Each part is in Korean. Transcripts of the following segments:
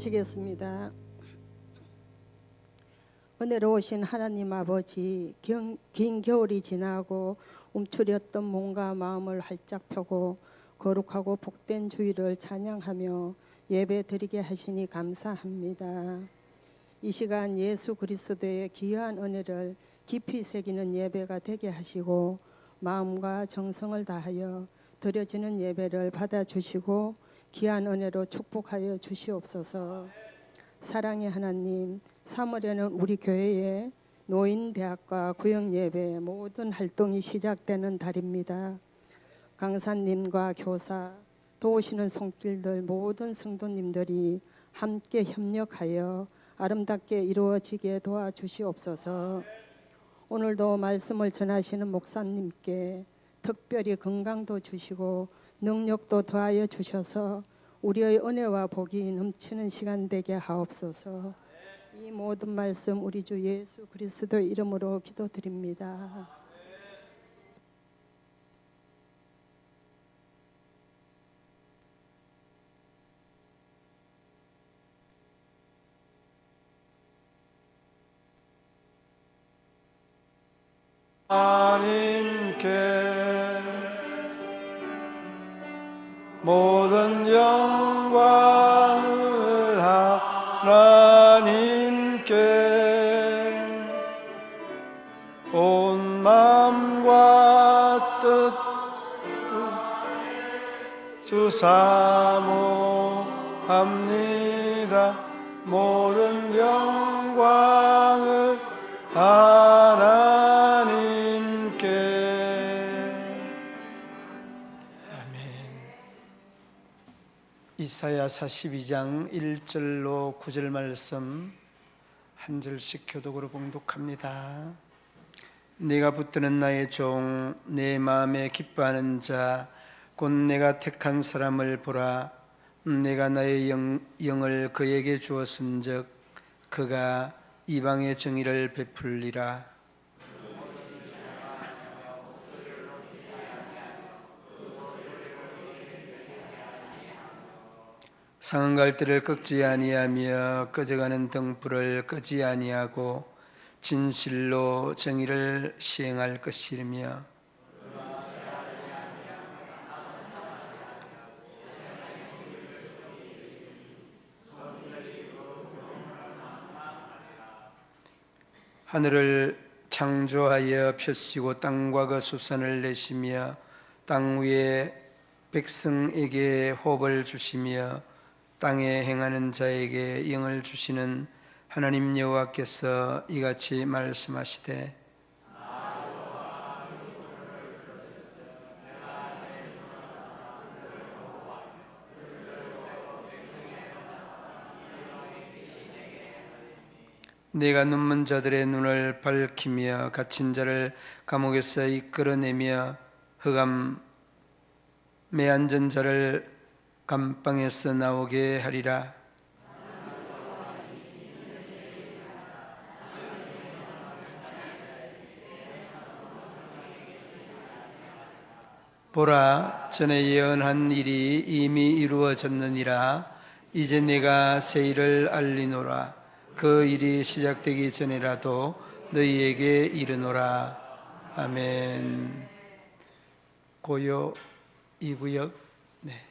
기도하시겠습니다. 은혜로우신 하나님 아버지, 긴 겨울이 지나고 움츠렸던 몸과 마음을 활짝 펴고 거룩하고 복된 주일을 찬양하며 예배 드리게 하시니 감사합니다. 이 시간 예수 그리스도의 귀한 은혜를 깊이 새기는 예배가 되게 하시고 마음과 정성을 다하여 드려지는 예배를 받아주시고 귀한 은혜로 축복하여 주시옵소서. 사랑의 하나님, 3월에는 우리 교회의 노인대학과 구역예배 모든 활동이 시작되는 달입니다. 강사님과 교사, 도우시는 손길들 모든 성도님들이 함께 협력하여 아름답게 이루어지게 도와주시옵소서. 오늘도 말씀을 전하시는 목사님께 특별히 건강도 주시고 능력도 더하여 주셔서 우리의 은혜와 복이 넘치는 시간 되게 하옵소서. 이 모든 말씀 우리 주 예수 그리스도의 이름으로 기도드립니다. 하나님께 모든 영광을 하나님께 온 마음과 뜻 주 사모합니다. 모든 영광을 하나님께. 아멘. 이사야 42장 1절로 9절 말씀 한 절씩 교독으로 봉독합니다. 내가 붙드는 나의 종, 내 마음에 기뻐하는 자, 곧 내가 택한 사람을 보라. 내가 나의 영을 그에게 주었은즉 그가 이방의 정의를 베풀리라. 상은 갈대를 꺾지 아니하며 꺼져가는 등불을 끄지 아니하고 진실로 정의를 시행할 것이며 하늘을 창조하여 펴시고 땅과 그 수산을 내시며 땅 위에 백성에게 호흡을 주시며 땅에 행하는 자에게 영을 주시는 하나님 여호와께서 이같이 말씀하시되 내가 눈먼 자들의 눈을 밝히며 갇힌 자를 감옥에서 이끌어내며 흑암 매앉은 자를 감방에서 나오게 하리라. 보라, 전에 예언한 일이 이미 이루어졌느니라. 이제 내가 새 일을 알리노라. 그 일이 시작되기 전에라도 너희에게 이르노라. 아멘. 고요 2구역. 네.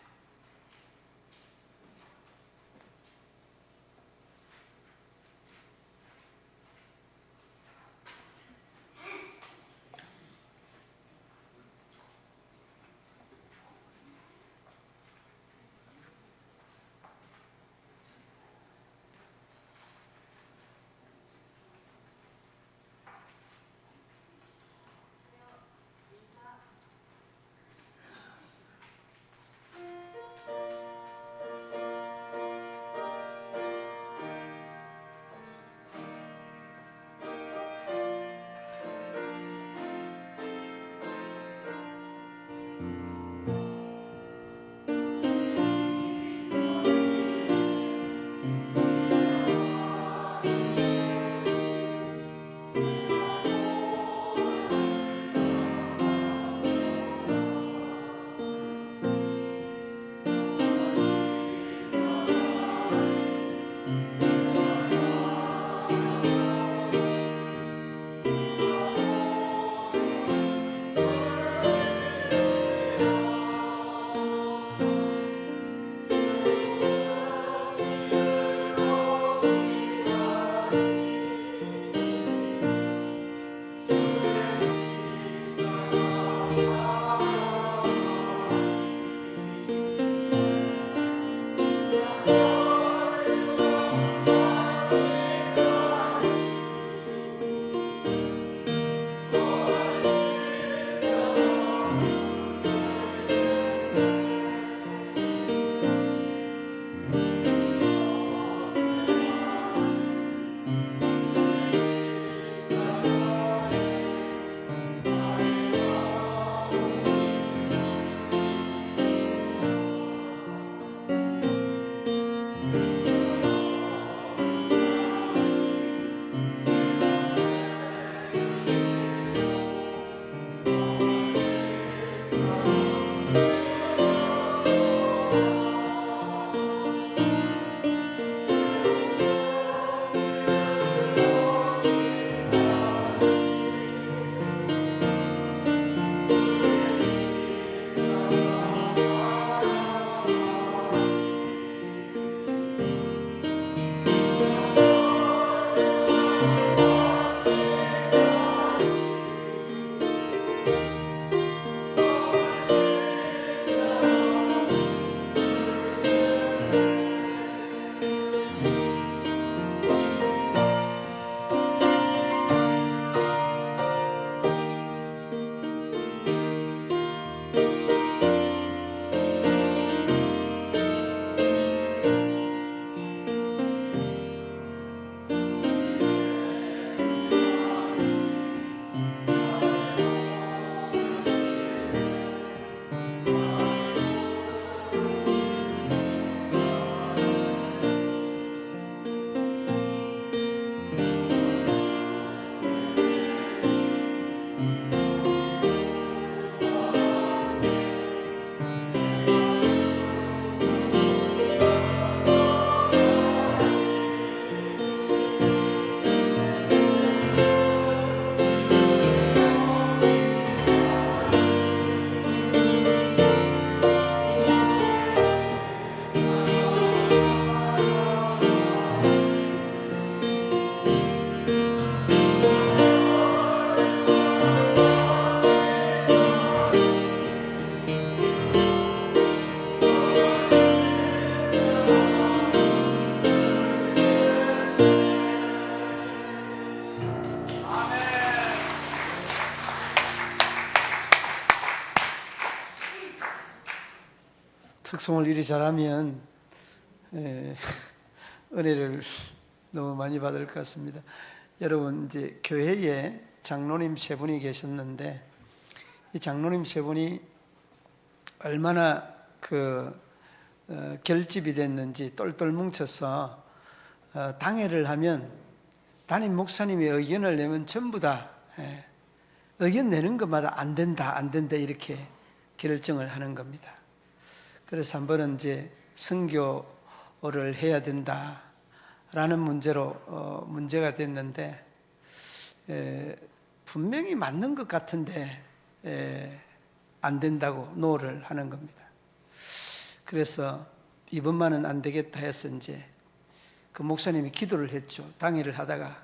흑송을 이리 잘하면 은혜를 너무 많이 받을 것 같습니다. 여러분, 이제 교회에 장로님 세 분이 계셨는데, 이 장로님 세 분이 얼마나 결집이 됐는지 똘똘 뭉쳐서 당회를 하면 담임 목사님이 의견을 내면 전부 다 의견 내는 것마다 안 된다 이렇게 결정을 하는 겁니다. 그래서 한 번은 이제 선교를 해야 된다라는 문제가 됐는데, 분명히 맞는 것 같은데 안 된다고 노를 하는 겁니다. 그래서 이번만은 안 되겠다 해서 이제 그 목사님이 기도를 했죠. 당회를 하다가,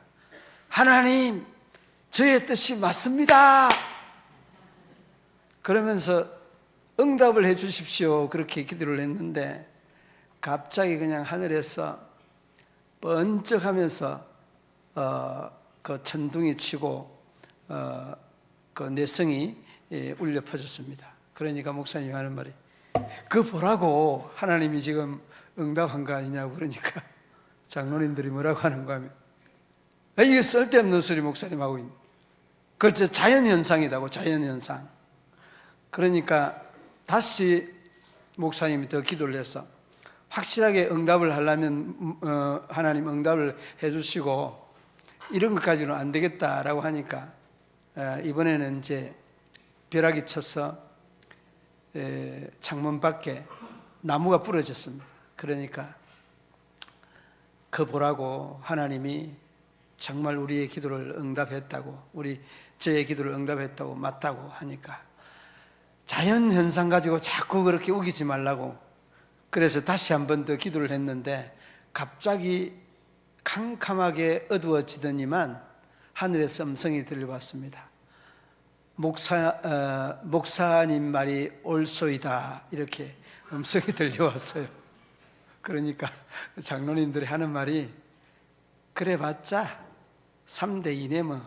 하나님, 저의 뜻이 맞습니다, 그러면서 응답을 해 주십시오, 그렇게 기도를 했는데, 갑자기 그냥 하늘에서 번쩍하면서 그 천둥이 치고 그 내성이 울려 퍼졌습니다. 그러니까 목사님이 하는 말이, 그 보라고 하나님이 지금 응답한 거 아니냐고. 그러니까 장로님들이 뭐라고 하는가 하면, 이게 쓸데없는 소리 목사님 하고 있는, 그저 자연현상이다고, 자연현상. 그러니까 다시 목사님이 더 기도를 해서 확실하게 응답을 하려면 하나님 응답을 해주시고 이런 것까지는 안 되겠다라고 하니까 이번에는 이제 벼락이 쳐서 창문 밖에 나무가 부러졌습니다. 그러니까 그 보라고 하나님이 정말 우리의 기도를 응답했다고, 저의 기도를 응답했다고, 맞다고 하니까 자연현상 가지고 자꾸 그렇게 우기지 말라고. 그래서 다시 한 번 더 기도를 했는데 갑자기 캄캄하게 어두워지더니만 하늘에서 음성이 들려왔습니다. 목사님 말이 옳소이다, 이렇게 음성이 들려왔어요. 그러니까 장로님들이 하는 말이, 그래봤자 3대 2네 뭐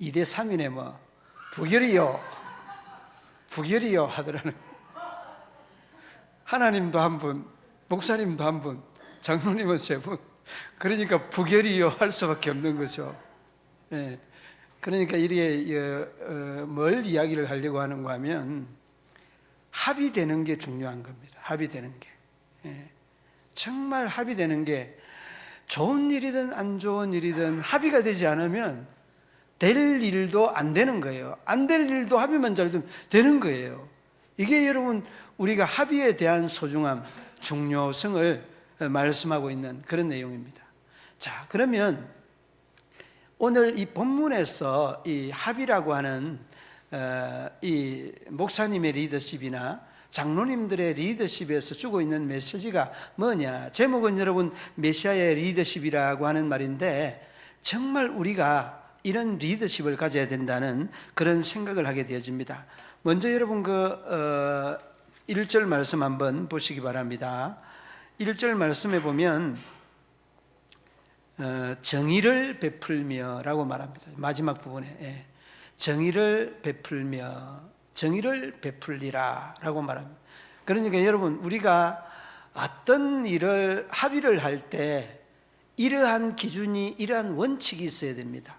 2대 3이네 뭐 부결이요 하더라는. 하나님도 한 분, 목사님도 한 분, 장로님은 세 분. 그러니까 부결이요 할 수밖에 없는 거죠. 그러니까 이렇게 뭘 이야기를 하려고 하는가 하면, 합의되는 게 중요한 겁니다. 합의되는 게. 정말 합의되는 게, 좋은 일이든 안 좋은 일이든 합의가 되지 않으면 될 일도 안 되는 거예요. 안 될 일도 합의만 잘 되는 거예요. 이게 여러분, 우리가 합의에 대한 소중함, 중요성을 말씀하고 있는 그런 내용입니다. 자, 그러면 오늘 이 본문에서 이 합의라고 하는 이 목사님의 리더십이나 장로님들의 리더십에서 주고 있는 메시지가 뭐냐? 제목은 여러분, 메시아의 리더십이라고 하는 말인데, 정말 우리가 이런 리더십을 가져야 된다는 그런 생각을 하게 되어집니다. 먼저 여러분 1절 말씀 한번 보시기 바랍니다. 1절 말씀에 보면 정의를 베풀며 라고 말합니다. 마지막 부분에 정의를 베풀며, 정의를 베풀리라 라고 말합니다. 그러니까 여러분, 우리가 어떤 일을 합의를 할 때 이러한 기준이, 이러한 원칙이 있어야 됩니다.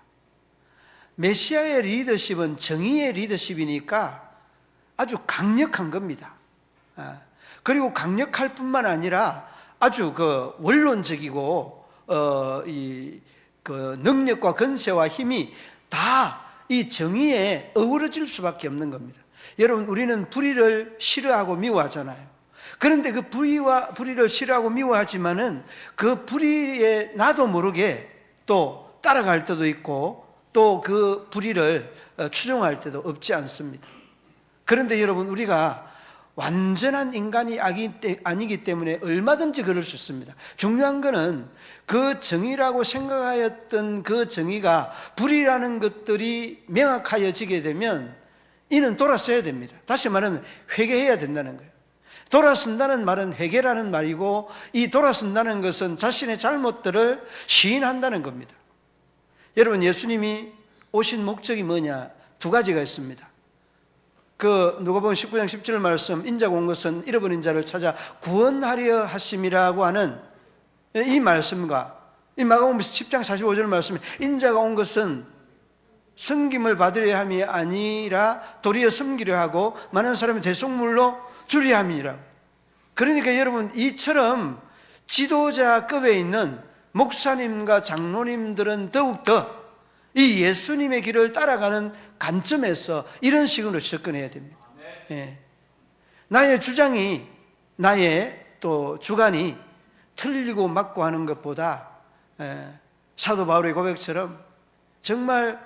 메시아의 리더십은 정의의 리더십이니까 아주 강력한 겁니다. 그리고 강력할 뿐만 아니라 아주 원론적이고 그 능력과 건세와 힘이 다 이 정의에 어우러질 수밖에 없는 겁니다. 여러분, 우리는 불의를 싫어하고 미워하잖아요. 그런데 그 불의를 싫어하고 미워하지만은 그 불의에 나도 모르게 또 따라갈 때도 있고, 또 그 불의를 추종할 때도 없지 않습니다. 그런데 여러분, 우리가 완전한 인간이 아니기 때문에 얼마든지 그럴 수 있습니다. 중요한 것은 그 정의라고 생각하였던 그 정의가 불의라는 것들이 명확하여지게 되면 이는 돌아서야 됩니다. 다시 말하면 회개해야 된다는 거예요. 돌아선다는 말은 회개라는 말이고, 이 돌아선다는 것은 자신의 잘못들을 시인한다는 겁니다. 여러분, 예수님이 오신 목적이 뭐냐? 두 가지가 있습니다. 그 누가복음 19장 17절 말씀, 인자가 온 것은 잃어버린 자를 찾아 구원하려 하심이라고 하는 이 말씀과 이 마가복음 10장 45절 말씀에 인자가 온 것은 섬김을 받으려 함이 아니라 도리어 섬기려 하고 많은 사람이 대속물로 주려 함이라. 그러니까 여러분, 이처럼 지도자급에 있는 목사님과 장로님들은 더욱더 이 예수님의 길을 따라가는 관점에서 이런 식으로 접근해야 됩니다. 예. 나의 주장이, 나의 또 주관이 틀리고 맞고 하는 것보다 사도 바울의 고백처럼 정말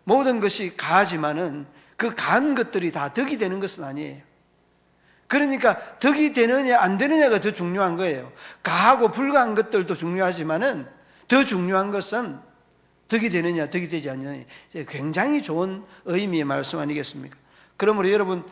모든 것이 가하지만은 그 가한 것들이 다 덕이 되는 것은 아니에요. 그러니까 덕이 되느냐 안 되느냐가 더 중요한 거예요. 가하고 불가한 것들도 중요하지만은 더 중요한 것은 덕이 되느냐 덕이 되지 않느냐. 굉장히 좋은 의미의 말씀 아니겠습니까? 그러므로 여러분,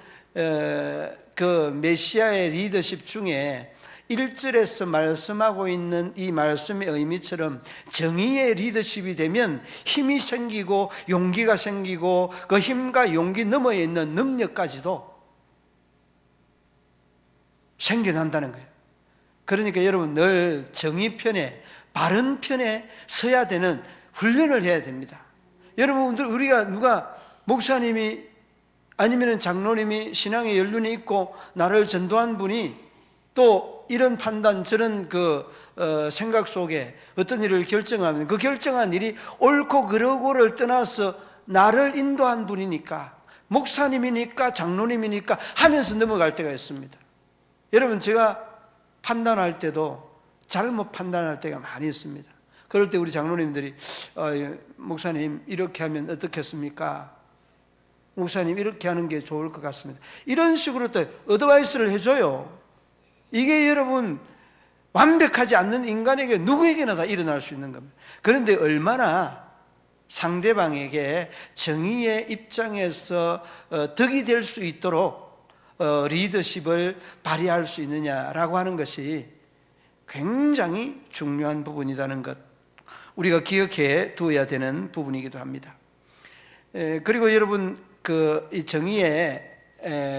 그 메시아의 리더십 중에 1절에서 말씀하고 있는 이 말씀의 의미처럼 정의의 리더십이 되면 힘이 생기고 용기가 생기고 그 힘과 용기 너머에 있는 능력까지도 생겨난다는 거예요. 그러니까 여러분, 늘 정의 편에, 바른 편에 서야 되는 훈련을 해야 됩니다. 여러분들, 우리가 누가 목사님이 아니면 장로님이 신앙의 연륜이 있고 나를 전도한 분이 또 이런 판단, 저런 생각 속에 어떤 일을 결정하면 그 결정한 일이 옳고 그르고를 떠나서 나를 인도한 분이니까, 목사님이니까 장로님이니까 하면서 넘어갈 때가 있습니다. 여러분, 제가 판단할 때도 잘못 판단할 때가 많이 있습니다. 그럴 때 우리 장로님들이 목사님 이렇게 하면 어떻겠습니까? 목사님 이렇게 하는 게 좋을 것 같습니다. 이런 식으로 또 어드바이스를 해줘요. 이게 여러분, 완벽하지 않는 인간에게 누구에게나 다 일어날 수 있는 겁니다. 그런데 얼마나 상대방에게 정의의 입장에서 덕이 될 수 있도록 리더십을 발휘할 수 있느냐라고 하는 것이 굉장히 중요한 부분이라는 것, 우리가 기억해 두어야 되는 부분이기도 합니다. 그리고 여러분, 이 정의의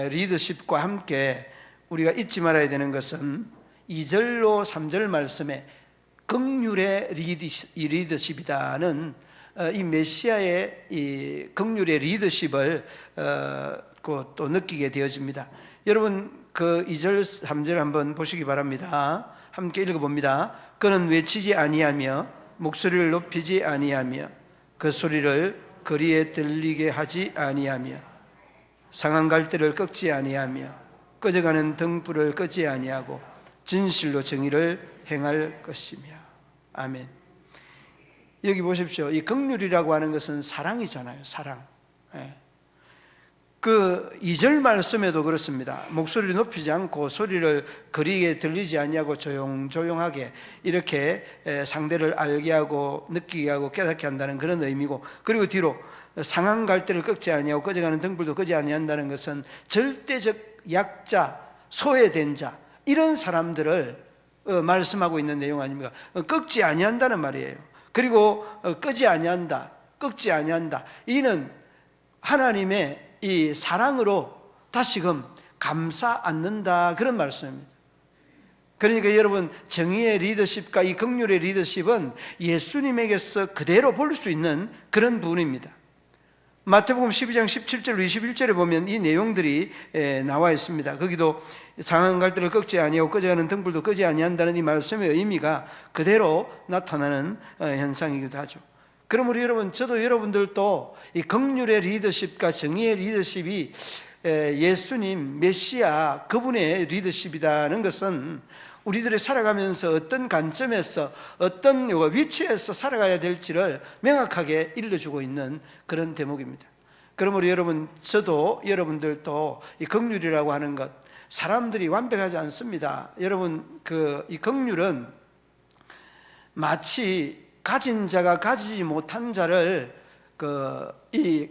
리더십과 함께 우리가 잊지 말아야 되는 것은 2절로 3절 말씀에 긍휼의 리더십이다는 이 메시아의 이 긍휼의 리더십을 또 느끼게 되어집니다. 여러분, 그 2절 3절 한번 보시기 바랍니다. 함께 읽어봅니다. 그는 외치지 아니하며 목소리를 높이지 아니하며 그 소리를 거리에 들리게 하지 아니하며 상한 갈대를 꺾지 아니하며 꺼져가는 등불을 끄지 아니하고 진실로 정의를 행할 것이며. 아멘. 여기 보십시오. 이 긍휼이라고 하는 것은 사랑이잖아요. 사랑. 그 2절 말씀에도 그렇습니다. 목소리를 높이지 않고 소리를 거리에 들리지 아니하고 조용조용하게 이렇게 상대를 알게 하고 느끼게 하고 깨닫게 한다는 그런 의미고, 그리고 뒤로 상한 갈대를 꺾지 아니하고 꺼져가는 등불도 끄지 아니한다는 것은 절대적 약자, 소외된 자, 이런 사람들을 말씀하고 있는 내용 아닙니까? 꺾지 아니한다는 말이에요. 그리고 끄지 아니한다, 꺾지 아니한다, 이는 하나님의 이 사랑으로 다시금 감싸 안는다, 그런 말씀입니다. 그러니까 여러분, 정의의 리더십과 이 긍휼의 리더십은 예수님에게서 그대로 볼 수 있는 그런 부분입니다. 마태복음 12장 17절 21절에 보면 이 내용들이 나와 있습니다. 거기도 상한 갈대를 꺾지 아니하고 꺼져가는 등불도 끄지 아니한다는 이 말씀의 의미가 그대로 나타나는 현상이기도 하죠. 그러므로 여러분, 저도 여러분들도 이 긍휼의 리더십과 정의의 리더십이 예수님 메시아 그분의 리더십이라는 것은 우리들이 살아가면서 어떤 관점에서 어떤 위치에서 살아가야 될지를 명확하게 일러주고 있는 그런 대목입니다. 그러므로 여러분, 저도 여러분들도 이 긍휼이라고 하는 것, 사람들이 완벽하지 않습니다. 여러분, 이 긍휼은 마치 가진 자가 가지지 못한 자를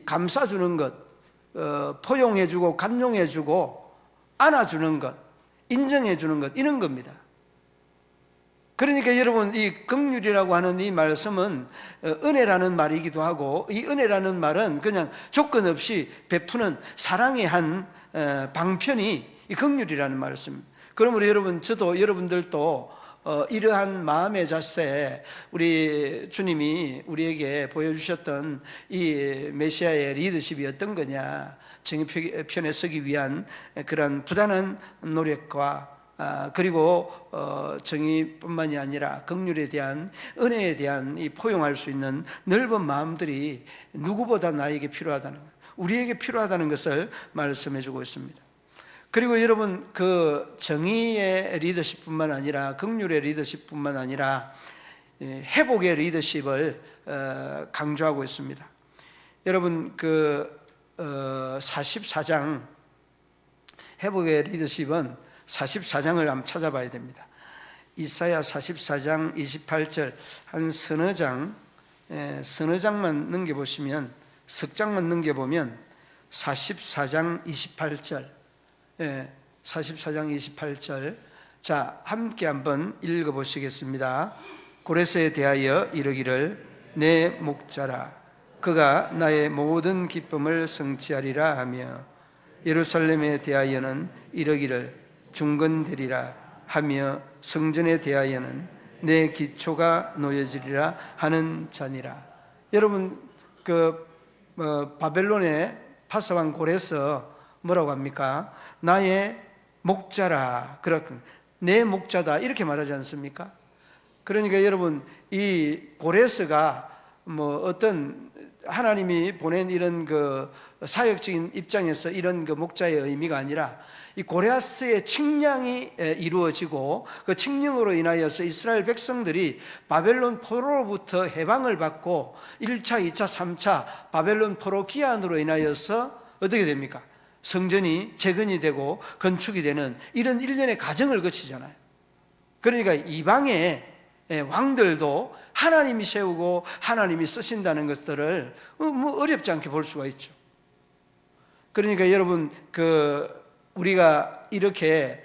감싸주는 것, 포용해주고 간용해주고 안아주는 것, 인정해주는 것, 이런 겁니다. 그러니까 여러분, 이 긍휼이라고 하는 이 말씀은 은혜라는 말이기도 하고, 이 은혜라는 말은 그냥 조건 없이 베푸는 사랑의 한 방편이 이 긍휼이라는 말씀. 그러므로 여러분, 저도 여러분들도 이러한 마음의 자세, 우리 주님이 우리에게 보여주셨던 이 메시아의 리더십이 어떤 거냐, 정의편에 서기 위한 그런 부단한 노력과 그리고 정의뿐만이 아니라 긍휼에 대한, 은혜에 대한 이 포용할 수 있는 넓은 마음들이 누구보다 나에게 필요하다는, 우리에게 필요하다는 것을 말씀해 주고 있습니다. 그리고 여러분, 그 정의의 리더십뿐만 아니라, 긍휼의 리더십뿐만 아니라 회복의 리더십을 강조하고 있습니다. 여러분, 그 44장, 회복의 리더십은 44장을 한번 찾아봐야 됩니다. 이사야 44장 28절, 한 서너 장만 넘겨보시면, 석 장만 넘겨보면 44장 28절, 44장 28절, 자, 함께 한번 읽어보시겠습니다. 고레스에 대하여 이르기를 내 목자라, 그가 나의 모든 기쁨을 성취하리라 하며, 예루살렘에 대하여는 이르기를 중건되리라 하며, 성전에 대하여는 내 기초가 놓여지리라 하는 자니라. 여러분, 그 바벨론의 파사왕 고레스 뭐라고 합니까? 나의 목자라, 그렇군, 내 목자다, 이렇게 말하지 않습니까? 그러니까 여러분, 이 고레스가 뭐 어떤 하나님이 보낸 이런 그 사역적인 입장에서 이런 그 목자의 의미가 아니라, 이 고레스의 칙령이 이루어지고, 그 칙령으로 인하여서 이스라엘 백성들이 바벨론 포로로부터 해방을 받고 1차, 2차, 3차 바벨론 포로 기한으로 인하여서 어떻게 됩니까? 성전이 재건이 되고 건축이 되는 이런 일련의 과정을 거치잖아요. 그러니까 이방의 왕들도 하나님이 세우고 하나님이 쓰신다는 것들을 뭐 어렵지 않게 볼 수가 있죠. 그러니까 여러분, 우리가 이렇게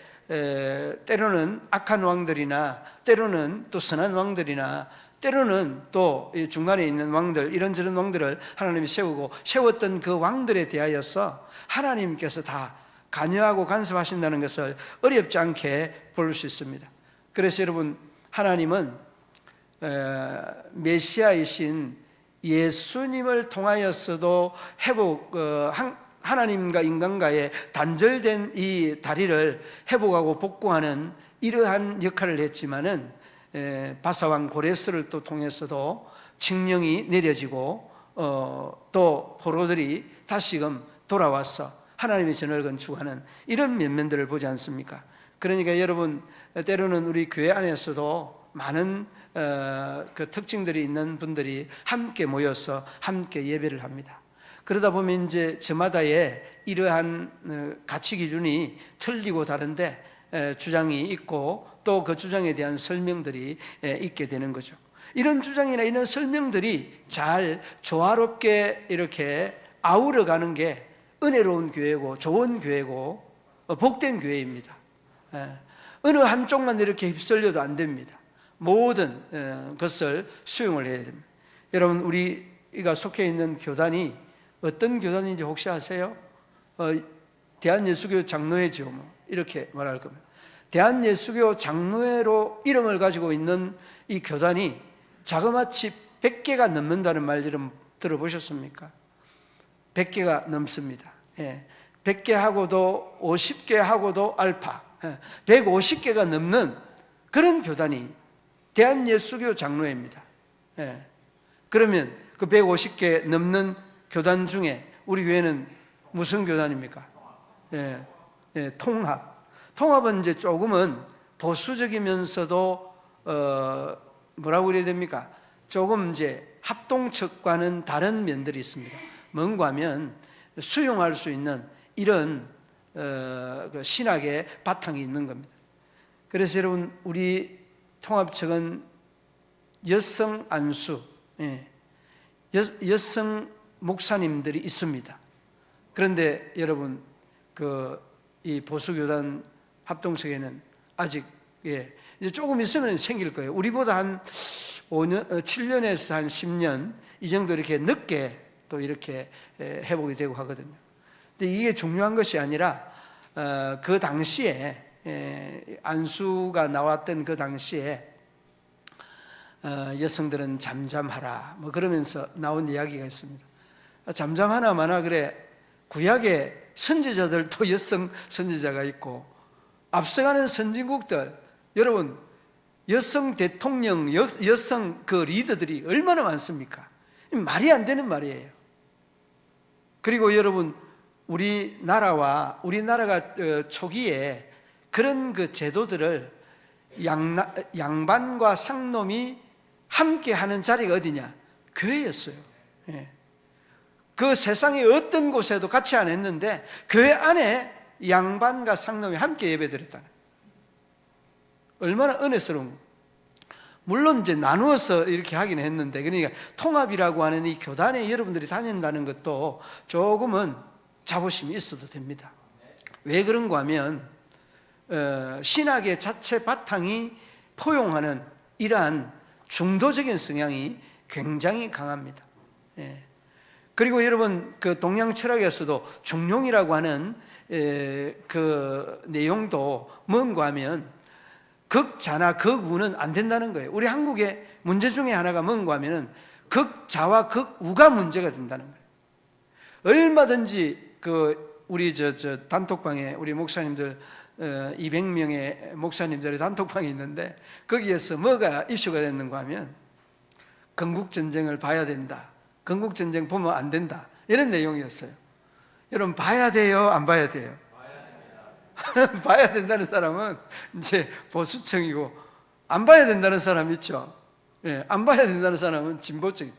때로는 악한 왕들이나, 때로는 또 선한 왕들이나, 때로는 또 중간에 있는 왕들, 이런저런 왕들을 하나님이 세웠던 그 왕들에 대하여서 하나님께서 다 관여하고 간섭하신다는 것을 어렵지 않게 볼 수 있습니다. 그래서 여러분, 하나님은 메시아이신 예수님을 통하여서도 하나님과 인간과의 단절된 이 다리를 회복하고 복구하는 이러한 역할을 했지만은, 바사왕 고레스를 또 통해서도 칙령이 내려지고 또 포로들이 다시금 돌아와서 하나님의 전을 건축하는 이런 면면들을 보지 않습니까? 그러니까 여러분, 때로는 우리 교회 안에서도 많은 그 특징들이 있는 분들이 함께 모여서 함께 예배를 합니다. 그러다 보면 이제 저마다의 이러한 가치 기준이 틀리고 다른데 주장이 있고, 또 그 주장에 대한 설명들이 있게 되는 거죠. 이런 주장이나 이런 설명들이 잘 조화롭게 이렇게 아우러가는 게 은혜로운 교회고 좋은 교회고 복된 교회입니다. 어느 한쪽만 이렇게 휩쓸려도 안 됩니다. 모든 것을 수용을 해야 됩니다. 여러분, 우리가 속해 있는 교단이 어떤 교단인지 혹시 아세요? 대한예수교 장로회죠, 이렇게 말할 겁니다. 대한예수교 장로회로 이름을 가지고 있는 이 교단이 자그마치 100개가 넘는다는 말 들어보셨습니까? 100개가 넘습니다. 100개 하고도 50개 하고도 알파, 150개가 넘는 그런 교단이 대한예수교 장로회입니다. 그러면 그 150개 넘는 교단 중에 우리 교회는 무슨 교단입니까? 통합. 통합은 이제 조금은 보수적이면서도 뭐라고 그래야 됩니까? 조금 이제 합동측과는 다른 면들이 있습니다. 뭔가 하면 수용할 수 있는 이런 그 신학의 바탕이 있는 겁니다. 그래서 여러분, 우리 통합측은 여성 안수, 여성 목사님들이 있습니다. 그런데 여러분, 이 보수교단 합동측에는 아직 이제 조금 있으면 생길 거예요. 우리보다 한 5년, 7년에서 한 10년 이 정도 이렇게 늦게 또 이렇게 회복이 되고 하거든요. 근데 이게 중요한 것이 아니라 그 당시에 안수가 나왔던 그 당시에 여성들은 잠잠하라 뭐 그러면서 나온 이야기가 있습니다. 잠잠하나 마나 그래 구약에 선지자들도 여성 선지자가 있고 앞서가는 선진국들 여러분 여성 대통령 여성 그 리더들이 얼마나 많습니까? 말이 안 되는 말이에요. 그리고 여러분 우리나라가 초기에 그런 그 제도들을 양반과 상놈이 함께 하는 자리가 어디냐? 교회였어요. 예. 그 세상의 어떤 곳에도 같이 안 했는데 교회 안에 양반과 상놈이 함께 예배드렸다는, 얼마나 은혜스러운 거. 물론 이제 나누어서 이렇게 하긴 했는데, 그러니까 통합이라고 하는 이 교단에 여러분들이 다닌다는 것도 조금은 자부심이 있어도 됩니다. 왜 그런가 하면 신학의 자체 바탕이 포용하는 이러한 중도적인 성향이 굉장히 강합니다. 예. 그리고 여러분 그 동양 철학에서도 중용이라고 하는 그 내용도 뭔가 하면 극자나 극우는 안 된다는 거예요. 우리 한국의 문제 중에 하나가 뭔가 하면은 극자와 극우가 문제가 된다는 거예요. 얼마든지 그 우리 저 단톡방에 우리 목사님들 200명의 목사님들의 단톡방이 있는데 거기에서 뭐가 이슈가 됐는가 하면 건국전쟁을 봐야 된다, 건국전쟁 보면 안 된다, 이런 내용이었어요. 여러분 봐야 돼요, 안 봐야 돼요? 봐야 된다는 사람은 이제 보수층이고 안 봐야 된다는 사람 있죠. 예, 안 봐야 된다는 사람은 진보층.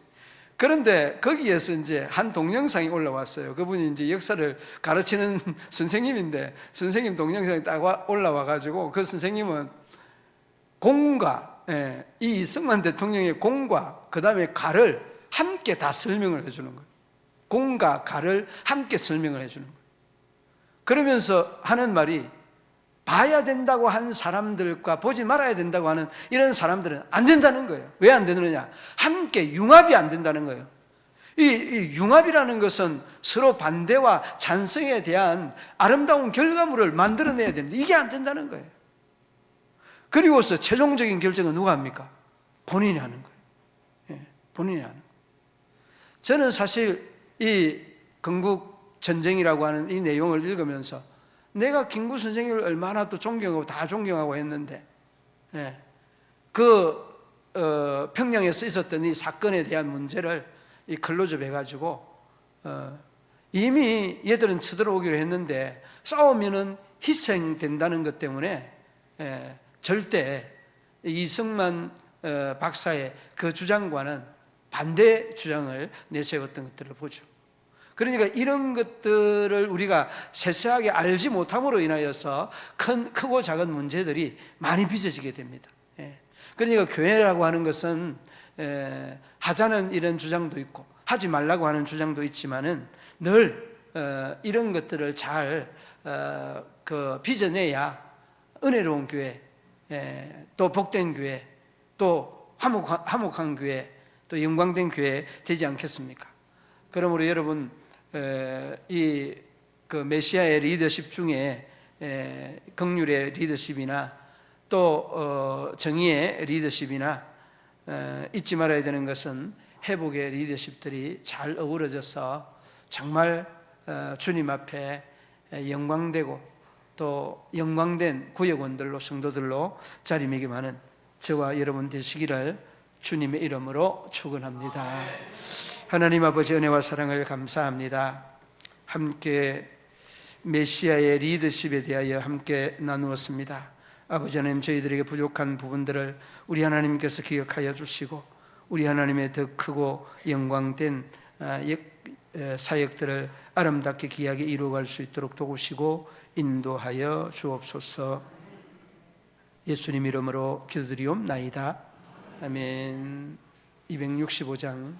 그런데 거기에서 이제 한 동영상이 올라왔어요. 그분이 이제 역사를 가르치는 선생님인데 선생님 동영상이 딱 올라와가지고 그 선생님은 공과 이 이승만 대통령의 공과 그 다음에 가를 함께 다 설명을 해주는 거예요. 공과 가를 함께 설명을 해주는 거예요. 그러면서 하는 말이 봐야 된다고 하는 사람들과 보지 말아야 된다고 하는 이런 사람들은 안 된다는 거예요. 왜 안 되느냐? 함께 융합이 안 된다는 거예요. 이 융합이라는 것은 서로 반대와 찬성에 대한 아름다운 결과물을 만들어내야 되는데 이게 안 된다는 거예요. 그리고서 최종적인 결정은 누가 합니까? 본인이 하는 거예요. 예, 본인이 하는 거예요. 저는 사실 이 건국 전쟁이라고 하는 이 내용을 읽으면서 내가 김구 선생님을 얼마나 또 존경하고 다 존경하고 했는데 평양에서 있었던 이 사건에 대한 문제를 이 클로즈업 해가지고 이미 얘들은 쳐들어오기로 했는데 싸우면은 희생된다는 것 때문에 절대 이승만 박사의 그 주장과는 반대 주장을 내세웠던 것들을 보죠. 그러니까 이런 것들을 우리가 세세하게 알지 못함으로 인하여서 크고 작은 문제들이 많이 빚어지게 됩니다. 그러니까 교회라고 하는 것은 하자는 이런 주장도 있고 하지 말라고 하는 주장도 있지만은 늘 이런 것들을 잘 빚어내야 은혜로운 교회, 또 복된 교회, 또 화목한 교회, 또 영광된 교회 되지 않겠습니까? 그러므로 여러분 이 그 메시아의 리더십 중에 긍휼의 리더십이나 또 정의의 리더십이나 잊지 말아야 되는 것은 회복의 리더십들이 잘 어우러져서 정말 주님 앞에 영광되고 또 영광된 구역원들로 성도들로 자리매김하는 저와 여러분 되시기를 주님의 이름으로 축원합니다. 하나님 아버지 은혜와 사랑을 감사합니다. 함께 메시아의 리더십에 대하여 함께 나누었습니다. 아버지 하나님, 저희들에게 부족한 부분들을 우리 하나님께서 기억하여 주시고 우리 하나님의 더 크고 영광된 사역들을 아름답게 귀하게 이루어갈 수 있도록 도우시고 인도하여 주옵소서. 예수님 이름으로 기도드리옵나이다. 아멘. 265장